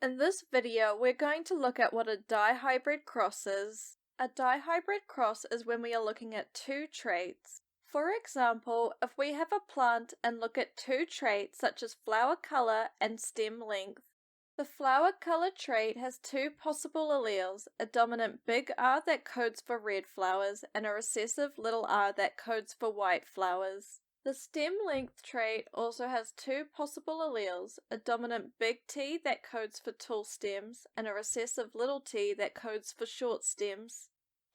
In this video, we're going to look at what a dihybrid cross is. A dihybrid cross is when we are looking at two traits. For example, if we have a plant and look at two traits such as flower color and stem length. The flower color trait has two possible alleles, a dominant big R that codes for red flowers and a recessive little r that codes for white flowers. The stem length trait also has two possible alleles, a dominant big T that codes for tall stems and a recessive little t that codes for short stems.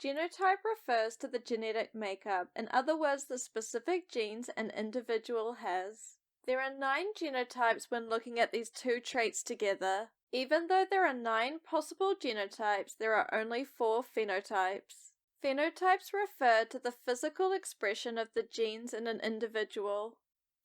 Genotype refers to the genetic makeup, in other words the specific genes an individual has. There are 9 genotypes when looking at these two traits together. Even though there are 9 possible genotypes, there are only 4 phenotypes. Phenotypes refer to the physical expression of the genes in an individual.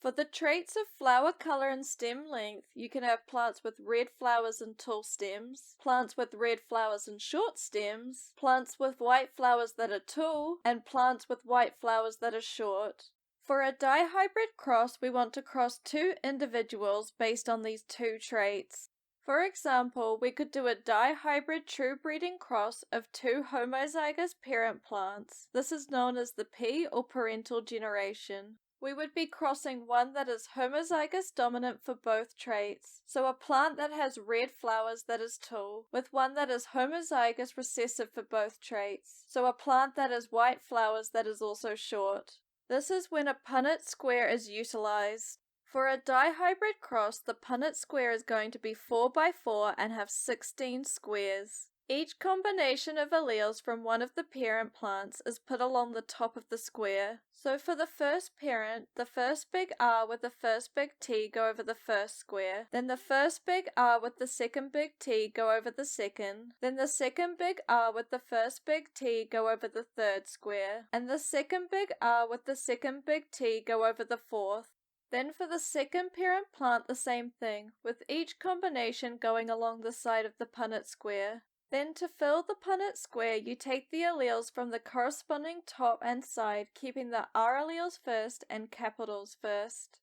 For the traits of flower color and stem length, you can have plants with red flowers and tall stems, plants with red flowers and short stems, plants with white flowers that are tall, and plants with white flowers that are short. For a dihybrid cross, we want to cross two individuals based on these two traits. For example, we could do a dihybrid true breeding cross of two homozygous parent plants. This is known as the P or parental generation. We would be crossing one that is homozygous dominant for both traits, so a plant that has red flowers that is tall, with one that is homozygous recessive for both traits, so a plant that has white flowers that is also short. This is when a Punnett Square is utilized. For a dihybrid cross, the Punnett Square is going to be 4 by 4 and have 16 squares. Each combination of alleles from one of the parent plants is put along the top of the square. So for the first parent, the first big R with the first big T go over the first square, then the first big R with the second big T go over the second, then the second big R with the first big T go over the third square, and the second big R with the second big T go over the fourth. Then for the second parent plant the same thing, with each combination going along the side of the Punnett Square. Then to fill the Punnett Square, you take the alleles from the corresponding top and side, keeping the R alleles first and capitals first.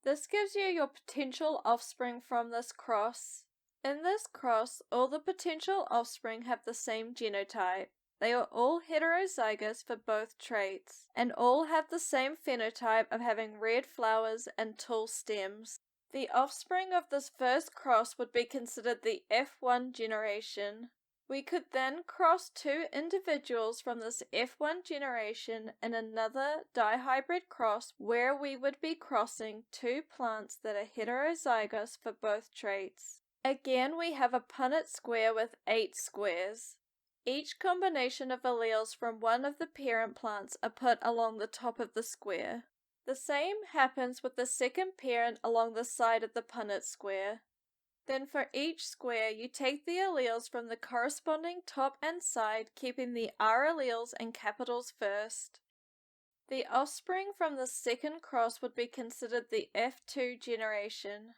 This gives you your potential offspring from this cross. In this cross, all the potential offspring have the same genotype. They are all heterozygous for both traits, and all have the same phenotype of having red flowers and tall stems. The offspring of this first cross would be considered the F1 generation. We could then cross two individuals from this F1 generation in another dihybrid cross where we would be crossing two plants that are heterozygous for both traits. Again, we have a Punnett Square with 8 squares. Each combination of alleles from one of the parent plants are put along the top of the square. The same happens with the second parent along the side of the Punnett Square. Then for each square, you take the alleles from the corresponding top and side, keeping the R alleles and capitals first. The offspring from the second cross would be considered the F2 generation.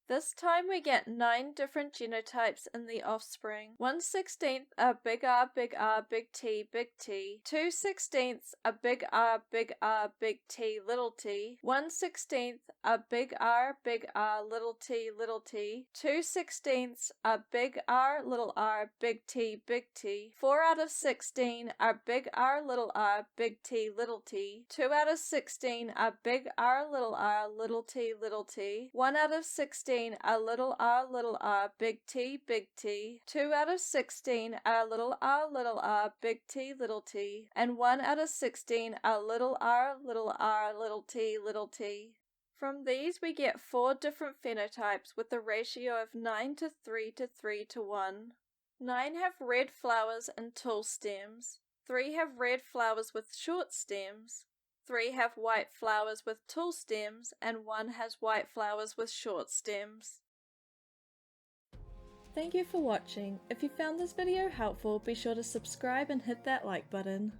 This time we get 9 different genotypes in the offspring. 1/16 are big R, big R, big T, big T. 2/16 are big R, big R, big T, little t. 1/16 are big R, little t, little t. 2/16 are big R, big T, big T. 4 out of 16 are big R, big T, little t. 2 out of 16 are big R, little t, little t. 1 out of 16 are little r, big T, big T. 2 out of 16 are little r, big T, little t. And 1 out of 16 are little r, little t, little t. From these we get 4 different phenotypes with a ratio of 9 to 3 to 3 to 1. 9 have red flowers and tall stems. 3 have red flowers with short stems. 3 have white flowers with tall stems, and 1 has white flowers with short stems. Thank you for watching. If you found this video helpful, be sure to subscribe and hit that like button.